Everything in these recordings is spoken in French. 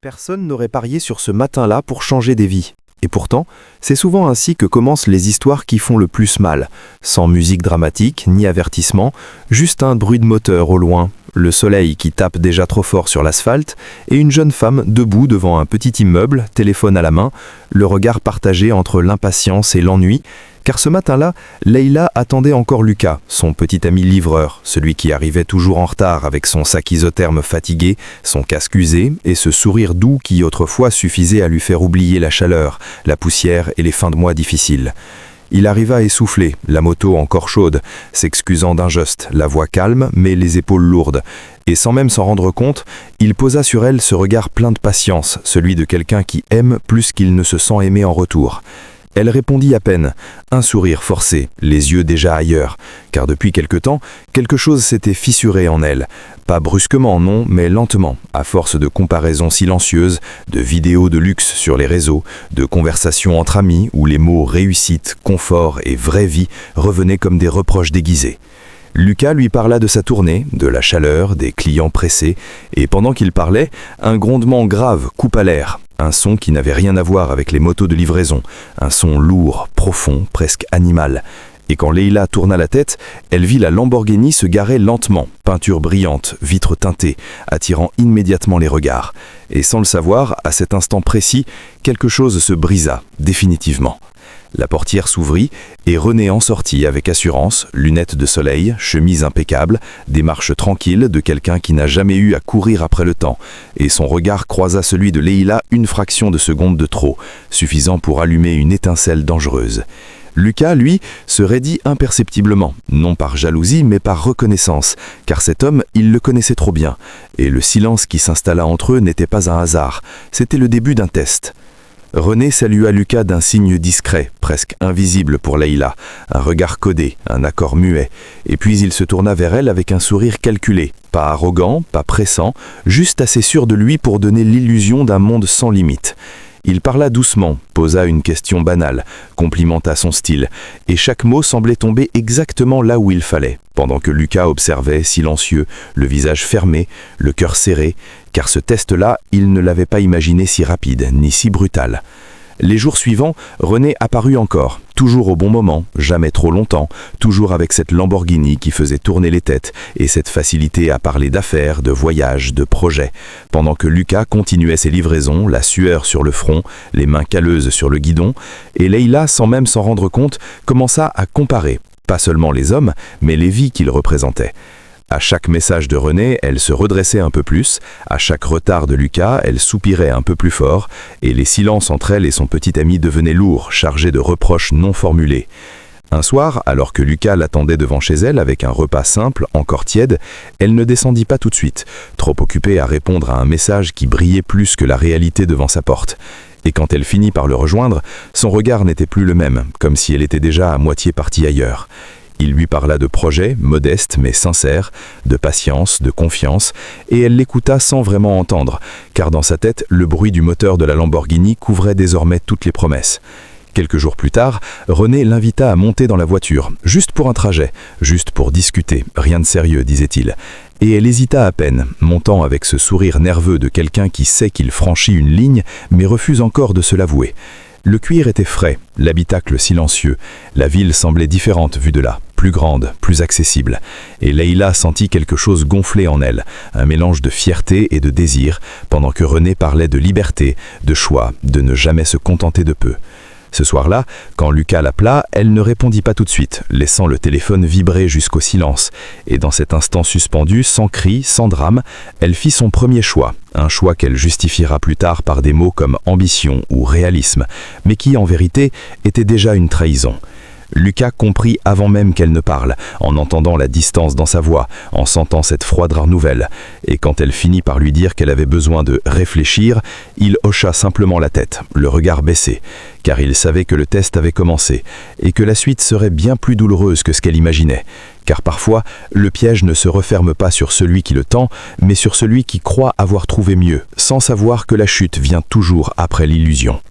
Personne n'aurait parié sur ce matin-là pour changer des vies. Et pourtant, c'est souvent ainsi que commencent les histoires qui font le plus mal. Sans musique dramatique, ni avertissement, juste un bruit de moteur au loin, le soleil qui tape déjà trop fort sur l'asphalte, et une jeune femme debout devant un petit immeuble, téléphone à la main, le regard partagé entre l'impatience et l'ennui, car ce matin-là, Leïla attendait encore Lucas, son petit ami livreur, celui qui arrivait toujours en retard avec son sac isotherme fatigué, son casque usé et ce sourire doux qui autrefois suffisait à lui faire oublier la chaleur, la poussière et les fins de mois difficiles. Il arriva essoufflé, la moto encore chaude, s'excusant d'un geste, la voix calme mais les épaules lourdes. Et sans même s'en rendre compte, il posa sur elle ce regard plein de patience, celui de quelqu'un qui aime plus qu'il ne se sent aimé en retour. Elle répondit à peine, un sourire forcé, les yeux déjà ailleurs, car depuis quelque temps, quelque chose s'était fissuré en elle. Pas brusquement, non, mais lentement, à force de comparaisons silencieuses, de vidéos de luxe sur les réseaux, de conversations entre amis où les mots réussite, confort et vraie vie revenaient comme des reproches déguisés. Lucas lui parla de sa tournée, de la chaleur, des clients pressés, et pendant qu'il parlait, un grondement grave coupa l'air. Un son qui n'avait rien à voir avec les motos de livraison, un son lourd, profond, presque animal. Et quand Leïla tourna la tête, elle vit la Lamborghini se garer lentement, peinture brillante, vitres teintées, attirant immédiatement les regards. Et sans le savoir, à cet instant précis, quelque chose se brisa, définitivement. La portière s'ouvrit et René en sortit avec assurance, lunettes de soleil, chemise impeccable, démarche tranquille de quelqu'un qui n'a jamais eu à courir après le temps, et son regard croisa celui de Leïla une fraction de seconde de trop, suffisant pour allumer une étincelle dangereuse. Lucas, lui, se raidit imperceptiblement, non par jalousie mais par reconnaissance, car cet homme, il le connaissait trop bien, et le silence qui s'installa entre eux n'était pas un hasard, c'était le début d'un test. René salua Lucas d'un signe discret, presque invisible pour Leïla, un regard codé, un accord muet, et puis il se tourna vers elle avec un sourire calculé, pas arrogant, pas pressant, juste assez sûr de lui pour donner l'illusion d'un monde sans limite. Il parla doucement, posa une question banale, complimenta son style, et chaque mot semblait tomber exactement là où il fallait, pendant que Lucas observait, silencieux, le visage fermé, le cœur serré, car ce test-là, il ne l'avait pas imaginé si rapide, ni si brutal. Les jours suivants, René apparut encore, toujours au bon moment, jamais trop longtemps, toujours avec cette Lamborghini qui faisait tourner les têtes et cette facilité à parler d'affaires, de voyages, de projets, pendant que Lucas continuait ses livraisons, la sueur sur le front, les mains calleuses sur le guidon, et Leïla, sans même s'en rendre compte, commença à comparer, pas seulement les hommes, mais les vies qu'ils représentaient. À chaque message de René, elle se redressait un peu plus, à chaque retard de Lucas, elle soupirait un peu plus fort, et les silences entre elle et son petit ami devenaient lourds, chargés de reproches non formulés. Un soir, alors que Lucas l'attendait devant chez elle avec un repas simple, encore tiède, elle ne descendit pas tout de suite, trop occupée à répondre à un message qui brillait plus que la réalité devant sa porte. Et quand elle finit par le rejoindre, son regard n'était plus le même, comme si elle était déjà à moitié partie ailleurs. Il lui parla de projets, modestes mais sincères, de patience, de confiance, et elle l'écouta sans vraiment entendre, car dans sa tête, le bruit du moteur de la Lamborghini couvrait désormais toutes les promesses. Quelques jours plus tard, René l'invita à monter dans la voiture, juste pour un trajet, juste pour discuter, rien de sérieux, disait-il. Et elle hésita à peine, montant avec ce sourire nerveux de quelqu'un qui sait qu'il franchit une ligne, mais refuse encore de se l'avouer. Le cuir était frais, l'habitacle silencieux, la ville semblait différente vue de là, plus grande, plus accessible, et Leïla sentit quelque chose gonfler en elle, un mélange de fierté et de désir, pendant que René parlait de liberté, de choix, de ne jamais se contenter de peu. Ce soir-là, quand Lucas l'appela, elle ne répondit pas tout de suite, laissant le téléphone vibrer jusqu'au silence. Et dans cet instant suspendu, sans cri, sans drame, elle fit son premier choix, un choix qu'elle justifiera plus tard par des mots comme ambition ou réalisme, mais qui, en vérité, était déjà une trahison. Lucas comprit avant même qu'elle ne parle, en entendant la distance dans sa voix, en sentant cette froideur nouvelle. Et quand elle finit par lui dire qu'elle avait besoin de réfléchir, il hocha simplement la tête, le regard baissé, car il savait que le test avait commencé, et que la suite serait bien plus douloureuse que ce qu'elle imaginait. Car parfois, le piège ne se referme pas sur celui qui le tend, mais sur celui qui croit avoir trouvé mieux, sans savoir que la chute vient toujours après l'illusion.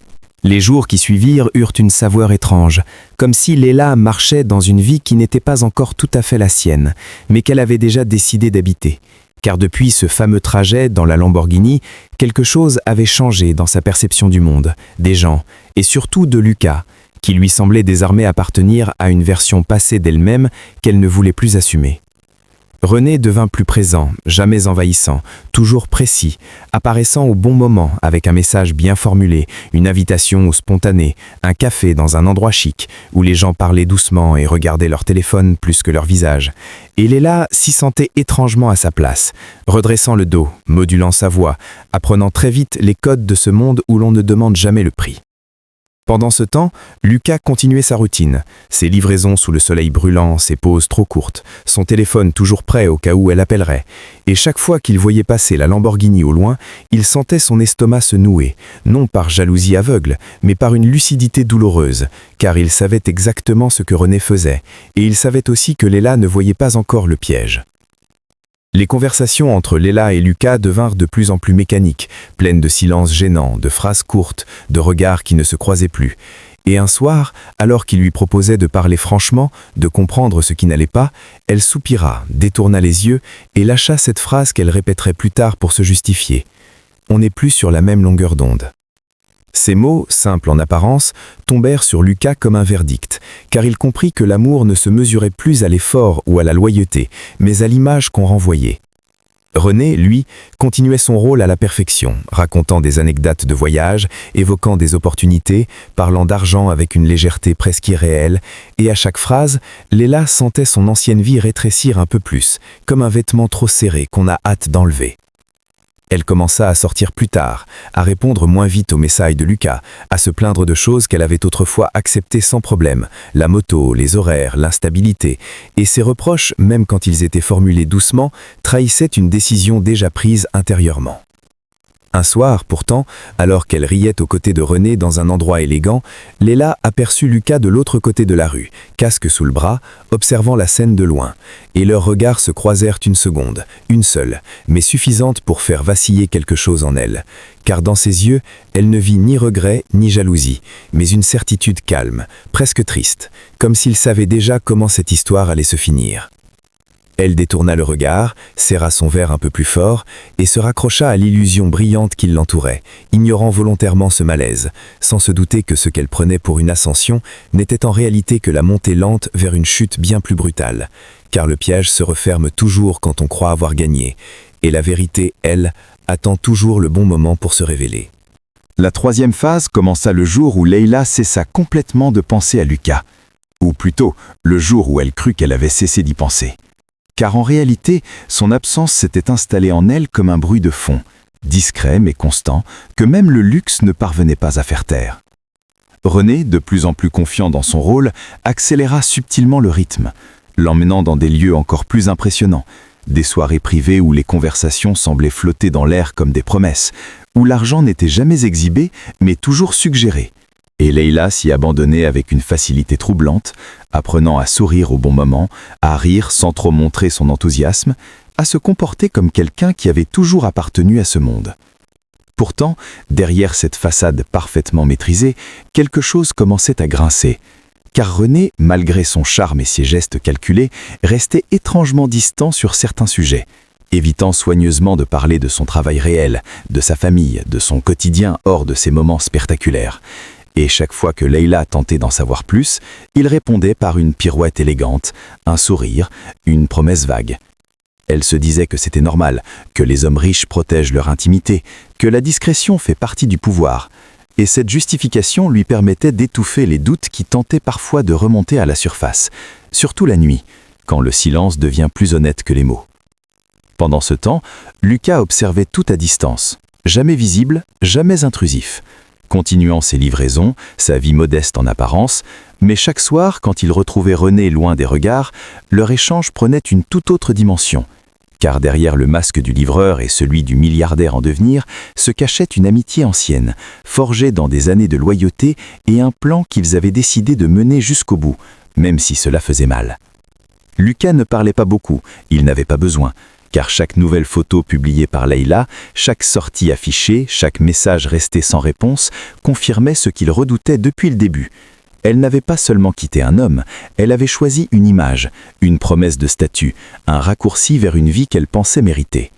Les jours qui suivirent eurent une saveur étrange, comme si Leïla marchait dans une vie qui n'était pas encore tout à fait la sienne, mais qu'elle avait déjà décidé d'habiter. Car depuis ce fameux trajet dans la Lamborghini, quelque chose avait changé dans sa perception du monde, des gens, et surtout de Lucas, qui lui semblait désormais appartenir à une version passée d'elle-même qu'elle ne voulait plus assumer. René devint plus présent, jamais envahissant, toujours précis, apparaissant au bon moment avec un message bien formulé, une invitation au spontané, un café dans un endroit chic, où les gens parlaient doucement et regardaient leur téléphone plus que leur visage. Et Leila s'y sentait étrangement à sa place, redressant le dos, modulant sa voix, apprenant très vite les codes de ce monde où l'on ne demande jamais le prix. Pendant ce temps, Lucas continuait sa routine, ses livraisons sous le soleil brûlant, ses pauses trop courtes, son téléphone toujours prêt au cas où elle appellerait, et chaque fois qu'il voyait passer la Lamborghini au loin, il sentait son estomac se nouer, non par jalousie aveugle, mais par une lucidité douloureuse, car il savait exactement ce que René faisait, et il savait aussi que Leila ne voyait pas encore le piège. Les conversations entre Leila et Lucas devinrent de plus en plus mécaniques, pleines de silences gênants, de phrases courtes, de regards qui ne se croisaient plus. Et un soir, alors qu'il lui proposait de parler franchement, de comprendre ce qui n'allait pas, elle soupira, détourna les yeux et lâcha cette phrase qu'elle répéterait plus tard pour se justifier. « On n'est plus sur la même longueur d'onde ». Ces mots, simples en apparence, tombèrent sur Lucas comme un verdict, car il comprit que l'amour ne se mesurait plus à l'effort ou à la loyauté, mais à l'image qu'on renvoyait. René, lui, continuait son rôle à la perfection, racontant des anecdotes de voyage, évoquant des opportunités, parlant d'argent avec une légèreté presque irréelle, et à chaque phrase, Leila sentait son ancienne vie rétrécir un peu plus, comme un vêtement trop serré qu'on a hâte d'enlever. Elle commença à sortir plus tard, à répondre moins vite aux messages de Lucas, à se plaindre de choses qu'elle avait autrefois acceptées sans problème, la moto, les horaires, l'instabilité, et ses reproches, même quand ils étaient formulés doucement, trahissaient une décision déjà prise intérieurement. Un soir, pourtant, alors qu'elle riait aux côtés de René dans un endroit élégant, Leila aperçut Lucas de l'autre côté de la rue, casque sous le bras, observant la scène de loin, et leurs regards se croisèrent une seconde, une seule, mais suffisante pour faire vaciller quelque chose en elle, car dans ses yeux, elle ne vit ni regret ni jalousie, mais une certitude calme, presque triste, comme s'il savait déjà comment cette histoire allait se finir. Elle détourna le regard, serra son verre un peu plus fort et se raccrocha à l'illusion brillante qui l'entourait, ignorant volontairement ce malaise, sans se douter que ce qu'elle prenait pour une ascension n'était en réalité que la montée lente vers une chute bien plus brutale, car le piège se referme toujours quand on croit avoir gagné, et la vérité, elle, attend toujours le bon moment pour se révéler. La troisième phase commença le jour où Leila cessa complètement de penser à Lucas, ou plutôt le jour où elle crut qu'elle avait cessé d'y penser. Car en réalité, son absence s'était installée en elle comme un bruit de fond, discret mais constant, que même le luxe ne parvenait pas à faire taire. René, de plus en plus confiant dans son rôle, accéléra subtilement le rythme, l'emmenant dans des lieux encore plus impressionnants, des soirées privées où les conversations semblaient flotter dans l'air comme des promesses, où l'argent n'était jamais exhibé mais toujours suggéré. Et Leila s'y abandonnait avec une facilité troublante, apprenant à sourire au bon moment, à rire sans trop montrer son enthousiasme, à se comporter comme quelqu'un qui avait toujours appartenu à ce monde. Pourtant, derrière cette façade parfaitement maîtrisée, quelque chose commençait à grincer, car René, malgré son charme et ses gestes calculés, restait étrangement distant sur certains sujets, évitant soigneusement de parler de son travail réel, de sa famille, de son quotidien hors de ces moments spectaculaires. Et chaque fois que Leila tentait d'en savoir plus, il répondait par une pirouette élégante, un sourire, une promesse vague. Elle se disait que c'était normal, que les hommes riches protègent leur intimité, que la discrétion fait partie du pouvoir. Et cette justification lui permettait d'étouffer les doutes qui tentaient parfois de remonter à la surface, surtout la nuit, quand le silence devient plus honnête que les mots. Pendant ce temps, Lucas observait tout à distance, jamais visible, jamais intrusif. Continuant ses livraisons, sa vie modeste en apparence, mais chaque soir, quand il retrouvait René loin des regards, leur échange prenait une toute autre dimension. Car derrière le masque du livreur et celui du milliardaire en devenir, se cachait une amitié ancienne, forgée dans des années de loyauté et un plan qu'ils avaient décidé de mener jusqu'au bout, même si cela faisait mal. Lucas ne parlait pas beaucoup, il n'avait pas besoin. Car chaque nouvelle photo publiée par Leila, chaque sortie affichée, chaque message resté sans réponse, confirmait ce qu'il redoutait depuis le début. Elle n'avait pas seulement quitté un homme, elle avait choisi une image, une promesse de statut, un raccourci vers une vie qu'elle pensait mériter.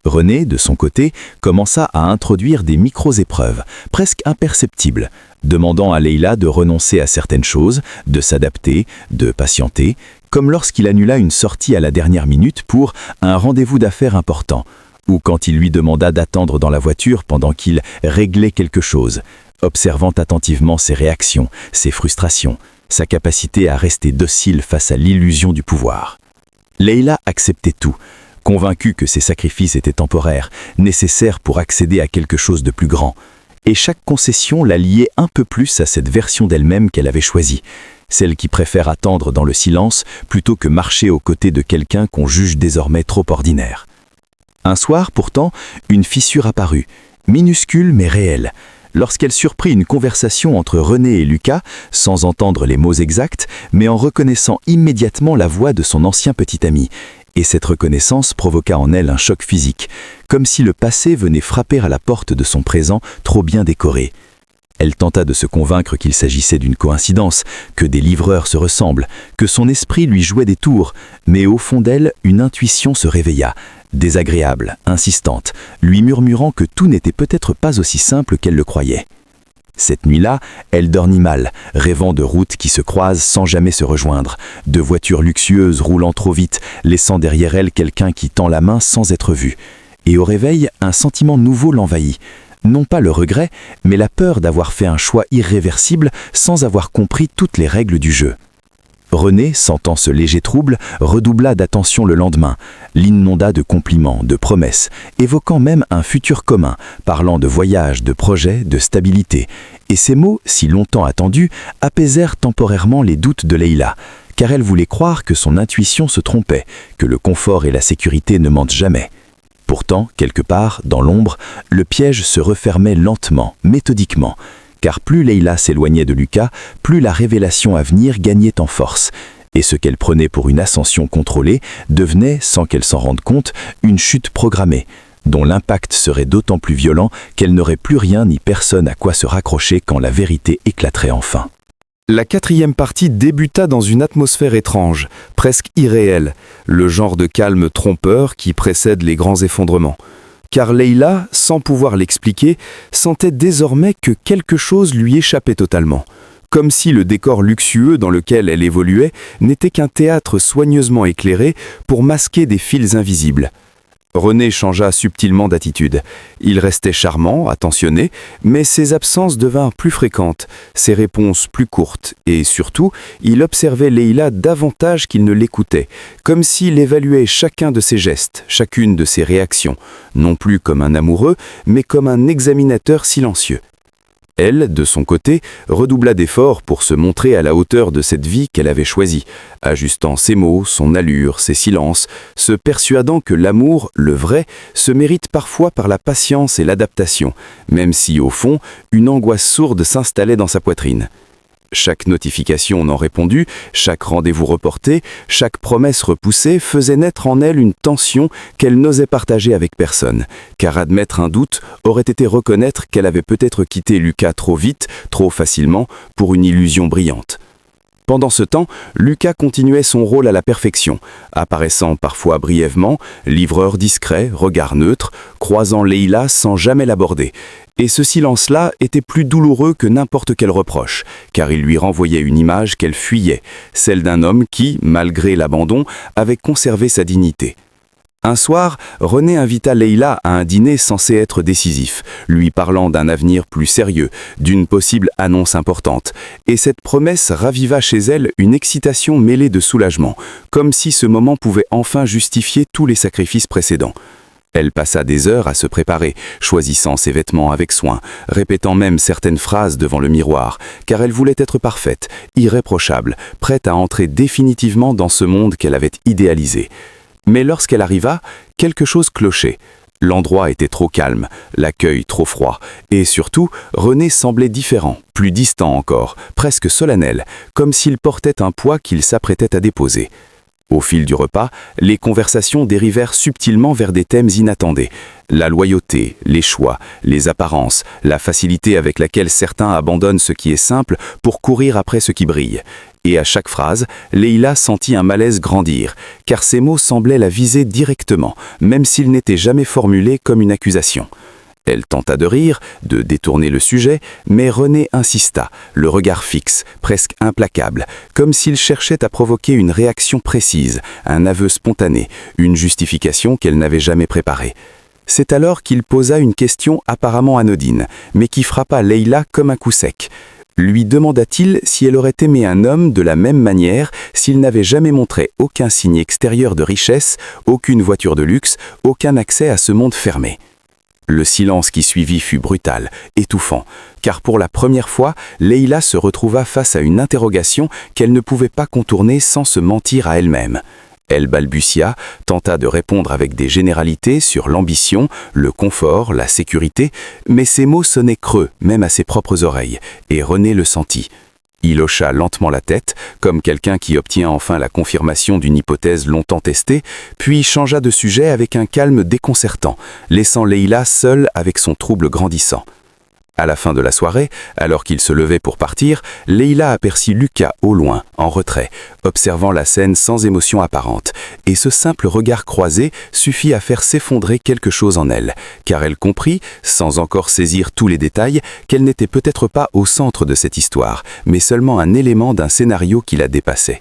René, de son côté, commença à introduire des micro-épreuves, presque imperceptibles, demandant à Leila de renoncer à certaines choses, de s'adapter, de patienter, comme lorsqu'il annula une sortie à la dernière minute pour un rendez-vous d'affaires important, ou quand il lui demanda d'attendre dans la voiture pendant qu'il réglait quelque chose, observant attentivement ses réactions, ses frustrations, sa capacité à rester docile face à l'illusion du pouvoir. Leila acceptait tout, convaincue que ces sacrifices étaient temporaires, nécessaires pour accéder à quelque chose de plus grand. Et chaque concession la liait un peu plus à cette version d'elle-même qu'elle avait choisie, celle qui préfère attendre dans le silence plutôt que marcher aux côtés de quelqu'un qu'on juge désormais trop ordinaire. Un soir, pourtant, une fissure apparut, minuscule mais réelle, lorsqu'elle surprit une conversation entre René et Lucas, sans entendre les mots exacts, mais en reconnaissant immédiatement la voix de son ancien petit ami. Et cette reconnaissance provoqua en elle un choc physique, comme si le passé venait frapper à la porte de son présent trop bien décoré. Elle tenta de se convaincre qu'il s'agissait d'une coïncidence, que des livreurs se ressemblent, que son esprit lui jouait des tours, mais au fond d'elle, une intuition se réveilla, désagréable, insistante, lui murmurant que tout n'était peut-être pas aussi simple qu'elle le croyait. Cette nuit-là, elle dormit mal, rêvant de routes qui se croisent sans jamais se rejoindre, de voitures luxueuses roulant trop vite, laissant derrière elle quelqu'un qui tend la main sans être vu. Et au réveil, un sentiment nouveau l'envahit. Non pas le regret, mais la peur d'avoir fait un choix irréversible sans avoir compris toutes les règles du jeu. René, sentant ce léger trouble, redoubla d'attention le lendemain, l'inonda de compliments, de promesses, évoquant même un futur commun, parlant de voyage, de projets, de stabilité. Et ces mots, si longtemps attendus, apaisèrent temporairement les doutes de Leila, car elle voulait croire que son intuition se trompait, que le confort et la sécurité ne mentent jamais. Pourtant, quelque part, dans l'ombre, le piège se refermait lentement, méthodiquement, car plus Leila s'éloignait de Lucas, plus la révélation à venir gagnait en force, et ce qu'elle prenait pour une ascension contrôlée devenait, sans qu'elle s'en rende compte, une chute programmée, dont l'impact serait d'autant plus violent qu'elle n'aurait plus rien ni personne à quoi se raccrocher quand la vérité éclaterait enfin. La 4e partie débuta dans une atmosphère étrange, presque irréelle, le genre de calme trompeur qui précède les grands effondrements. Car Leila, sans pouvoir l'expliquer, sentait désormais que quelque chose lui échappait totalement, comme si le décor luxueux dans lequel elle évoluait n'était qu'un théâtre soigneusement éclairé pour masquer des fils invisibles. René changea subtilement d'attitude. Il restait charmant, attentionné, mais ses absences devinrent plus fréquentes, ses réponses plus courtes, et surtout, il observait Leila davantage qu'il ne l'écoutait, comme s'il évaluait chacun de ses gestes, chacune de ses réactions, non plus comme un amoureux, mais comme un examinateur silencieux. Elle, de son côté, redoubla d'efforts pour se montrer à la hauteur de cette vie qu'elle avait choisie, ajustant ses mots, son allure, ses silences, se persuadant que l'amour, le vrai, se mérite parfois par la patience et l'adaptation, même si, au fond, une angoisse sourde s'installait dans sa poitrine. Chaque notification non répondue, chaque rendez-vous reporté, chaque promesse repoussée faisait naître en elle une tension qu'elle n'osait partager avec personne, car admettre un doute aurait été reconnaître qu'elle avait peut-être quitté Lucas trop vite, trop facilement, pour une illusion brillante. Pendant ce temps, Lucas continuait son rôle à la perfection, apparaissant parfois brièvement, livreur discret, regard neutre, croisant Leila sans jamais l'aborder. Et ce silence-là était plus douloureux que n'importe quel reproche, car il lui renvoyait une image qu'elle fuyait, celle d'un homme qui, malgré l'abandon, avait conservé sa dignité. Un soir, René invita Leila à un dîner censé être décisif, lui parlant d'un avenir plus sérieux, d'une possible annonce importante, et cette promesse raviva chez elle une excitation mêlée de soulagement, comme si ce moment pouvait enfin justifier tous les sacrifices précédents. Elle passa des heures à se préparer, choisissant ses vêtements avec soin, répétant même certaines phrases devant le miroir, car elle voulait être parfaite, irréprochable, prête à entrer définitivement dans ce monde qu'elle avait idéalisé. Mais lorsqu'elle arriva, quelque chose clochait. L'endroit était trop calme, l'accueil trop froid, et surtout, René semblait différent, plus distant encore, presque solennel, comme s'il portait un poids qu'il s'apprêtait à déposer. Au fil du repas, les conversations dérivèrent subtilement vers des thèmes inattendus. La loyauté, les choix, les apparences, la facilité avec laquelle certains abandonnent ce qui est simple pour courir après ce qui brille. Et à chaque phrase, Leïla sentit un malaise grandir, car ces mots semblaient la viser directement, même s'ils n'étaient jamais formulés comme une accusation. Elle tenta de rire, de détourner le sujet, mais René insista, le regard fixe, presque implacable, comme s'il cherchait à provoquer une réaction précise, un aveu spontané, une justification qu'elle n'avait jamais préparée. C'est alors qu'il posa une question apparemment anodine, mais qui frappa Leïla comme un coup sec. Lui demanda-t-il si elle aurait aimé un homme de la même manière s'il n'avait jamais montré aucun signe extérieur de richesse, aucune voiture de luxe, aucun accès à ce monde fermé. Le silence qui suivit fut brutal, étouffant, car pour la première fois, Leïla se retrouva face à une interrogation qu'elle ne pouvait pas contourner sans se mentir à elle-même. Elle balbutia, tenta de répondre avec des généralités sur l'ambition, le confort, la sécurité, mais ces mots sonnaient creux, même à ses propres oreilles, et René le sentit. Il hocha lentement la tête, comme quelqu'un qui obtient enfin la confirmation d'une hypothèse longtemps testée, puis changea de sujet avec un calme déconcertant, laissant Leïla seule avec son trouble grandissant. À la fin de la soirée, alors qu'il se levait pour partir, Leïla aperçut Lucas au loin, en retrait, observant la scène sans émotion apparente, et ce simple regard croisé suffit à faire s'effondrer quelque chose en elle, car elle comprit, sans encore saisir tous les détails, qu'elle n'était peut-être pas au centre de cette histoire, mais seulement un élément d'un scénario qui la dépassait.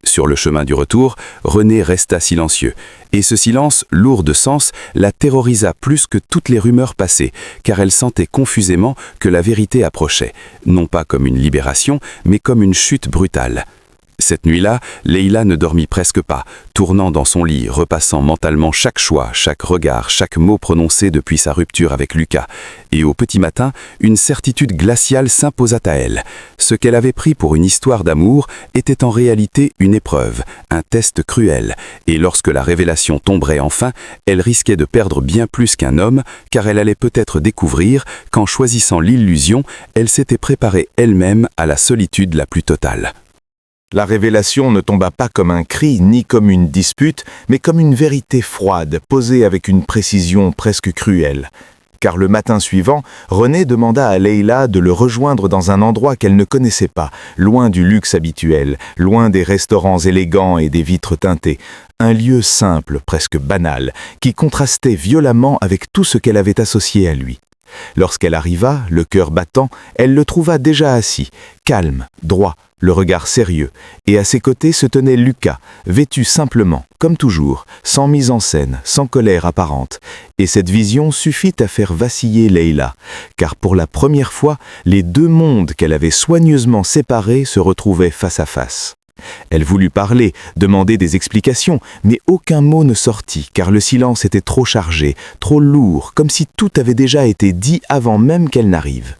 Sur le chemin du retour, René resta silencieux, et ce silence, lourd de sens, la terrorisa plus que toutes les rumeurs passées, car elle sentait confusément que la vérité approchait, non pas comme une libération, mais comme une chute brutale. Cette nuit-là, Leïla ne dormit presque pas, tournant dans son lit, repassant mentalement chaque choix, chaque regard, chaque mot prononcé depuis sa rupture avec Lucas. Et au petit matin, une certitude glaciale s'imposa à elle. Ce qu'elle avait pris pour une histoire d'amour était en réalité une épreuve, un test cruel. Et lorsque la révélation tomberait enfin, elle risquait de perdre bien plus qu'un homme, car elle allait peut-être découvrir qu'en choisissant l'illusion, elle s'était préparée elle-même à la solitude la plus totale. La révélation ne tomba pas comme un cri ni comme une dispute, mais comme une vérité froide, posée avec une précision presque cruelle. Car le matin suivant, René demanda à Leïla de le rejoindre dans un endroit qu'elle ne connaissait pas, loin du luxe habituel, loin des restaurants élégants et des vitres teintées. Un lieu simple, presque banal, qui contrastait violemment avec tout ce qu'elle avait associé à lui. Lorsqu'elle arriva, le cœur battant, elle le trouva déjà assis, calme, droit, le regard sérieux, et à ses côtés se tenait Lucas, vêtu simplement, comme toujours, sans mise en scène, sans colère apparente. Et cette vision suffit à faire vaciller Leïla, car pour la première fois, les deux mondes qu'elle avait soigneusement séparés se retrouvaient face à face. Elle voulut parler, demander des explications, mais aucun mot ne sortit, car le silence était trop chargé, trop lourd, comme si tout avait déjà été dit avant même qu'elle n'arrive.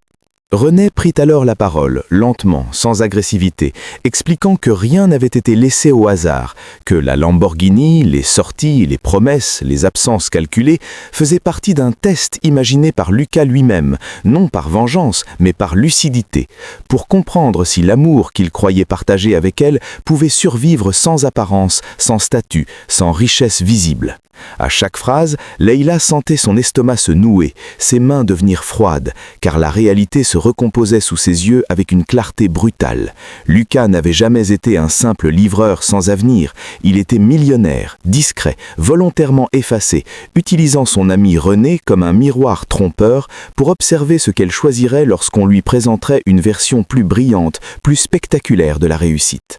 René prit alors la parole, lentement, sans agressivité, expliquant que rien n'avait été laissé au hasard, que la Lamborghini, les sorties, les promesses, les absences calculées faisaient partie d'un test imaginé par Lucas lui-même, non par vengeance, mais par lucidité, pour comprendre si l'amour qu'il croyait partager avec elle pouvait survivre sans apparence, sans statut, sans richesse visible. À chaque phrase, Leïla sentait son estomac se nouer, ses mains devenir froides, car la réalité se recomposait sous ses yeux avec une clarté brutale. Lucas n'avait jamais été un simple livreur sans avenir, il était millionnaire, discret, volontairement effacé, utilisant son ami René comme un miroir trompeur pour observer ce qu'elle choisirait lorsqu'on lui présenterait une version plus brillante, plus spectaculaire de la réussite.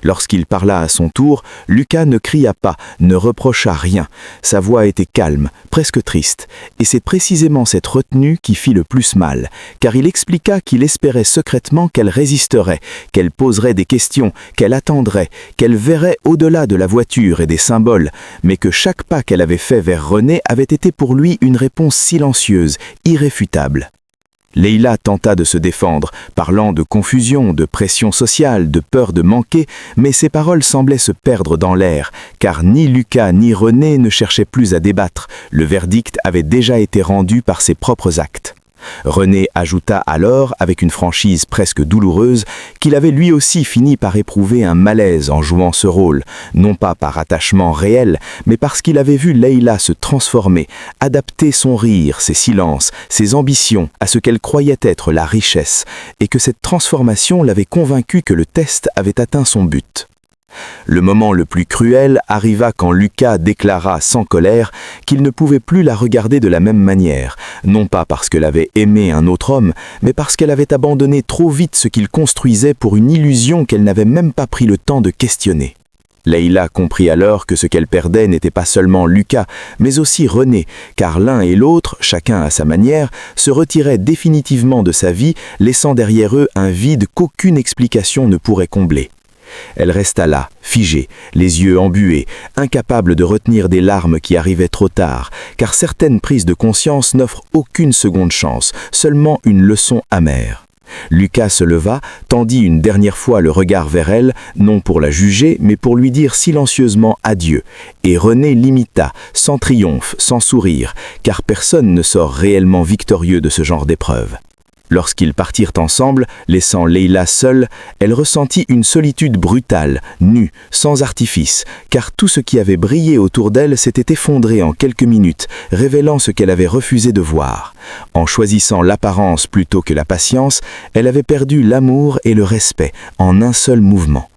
Lorsqu'il parla à son tour, Lucas ne cria pas, ne reprocha rien. Sa voix était calme, presque triste, et c'est précisément cette retenue qui fit le plus mal, car il expliqua qu'il espérait secrètement qu'elle résisterait, qu'elle poserait des questions, qu'elle attendrait, qu'elle verrait au-delà de la voiture et des symboles, mais que chaque pas qu'elle avait fait vers René avait été pour lui une réponse silencieuse, irréfutable. Leïla tenta de se défendre, parlant de confusion, de pression sociale, de peur de manquer, mais ses paroles semblaient se perdre dans l'air, car ni Lucas ni René ne cherchaient plus à débattre, le verdict avait déjà été rendu par ses propres actes. René ajouta alors, avec une franchise presque douloureuse, qu'il avait lui aussi fini par éprouver un malaise en jouant ce rôle, non pas par attachement réel, mais parce qu'il avait vu Leïla se transformer, adapter son rire, ses silences, ses ambitions à ce qu'elle croyait être la richesse, et que cette transformation l'avait convaincu que le test avait atteint son but. Le moment le plus cruel arriva quand Lucas déclara sans colère qu'il ne pouvait plus la regarder de la même manière, non pas parce qu'elle avait aimé un autre homme, mais parce qu'elle avait abandonné trop vite ce qu'il construisait pour une illusion qu'elle n'avait même pas pris le temps de questionner. Leïla comprit alors que ce qu'elle perdait n'était pas seulement Lucas, mais aussi René, car l'un et l'autre, chacun à sa manière, se retiraient définitivement de sa vie, laissant derrière eux un vide qu'aucune explication ne pourrait combler. Elle resta là, figée, les yeux embués, incapable de retenir des larmes qui arrivaient trop tard, car certaines prises de conscience n'offrent aucune seconde chance, seulement une leçon amère. Lucas se leva, tendit une dernière fois le regard vers elle, non pour la juger, mais pour lui dire silencieusement adieu, et René l'imita, sans triomphe, sans sourire, car personne ne sort réellement victorieux de ce genre d'épreuve. Lorsqu'ils partirent ensemble, laissant Leïla seule, elle ressentit une solitude brutale, nue, sans artifice, car tout ce qui avait brillé autour d'elle s'était effondré en quelques minutes, révélant ce qu'elle avait refusé de voir. En choisissant l'apparence plutôt que la patience, elle avait perdu l'amour et le respect en un seul mouvement.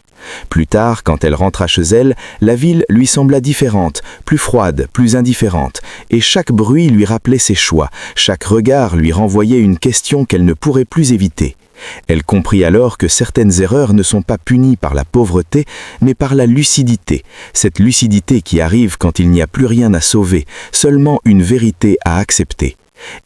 Plus tard, quand elle rentra chez elle, la ville lui sembla différente, plus froide, plus indifférente, et chaque bruit lui rappelait ses choix, chaque regard lui renvoyait une question qu'elle ne pourrait plus éviter. Elle comprit alors que certaines erreurs ne sont pas punies par la pauvreté, mais par la lucidité, cette lucidité qui arrive quand il n'y a plus rien à sauver, seulement une vérité à accepter.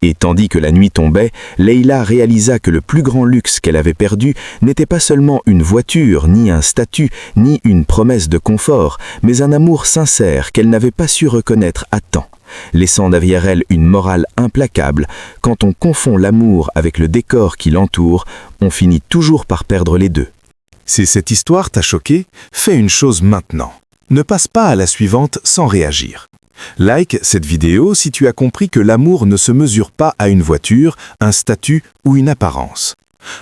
Et tandis que la nuit tombait, Leïla réalisa que le plus grand luxe qu'elle avait perdu n'était pas seulement une voiture, ni un statut, ni une promesse de confort, mais un amour sincère qu'elle n'avait pas su reconnaître à temps, laissant derrière elle une morale implacable. Quand on confond l'amour avec le décor qui l'entoure, on finit toujours par perdre les deux. Si cette histoire t'a choqué, fais une chose maintenant. Ne passe pas à la suivante sans réagir. Like cette vidéo si tu as compris que l'amour ne se mesure pas à une voiture, un statut ou une apparence.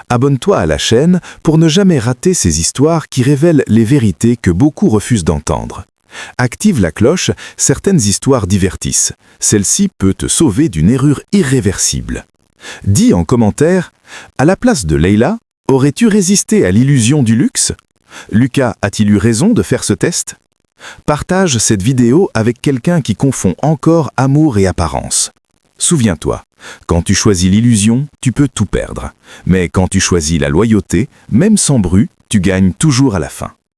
Abonne-toi à la chaîne pour ne jamais rater ces histoires qui révèlent les vérités que beaucoup refusent d'entendre. Active la cloche, certaines histoires divertissent. Celle-ci peut te sauver d'une erreur irréversible. Dis en commentaire, à la place de Leïla, aurais-tu résisté à l'illusion du luxe? Lucas a-t-il eu raison de faire ce test? Partage cette vidéo avec quelqu'un qui confond encore amour et apparence. Souviens-toi, quand tu choisis l'illusion, tu peux tout perdre. Mais quand tu choisis la loyauté, même sans bruit, tu gagnes toujours à la fin.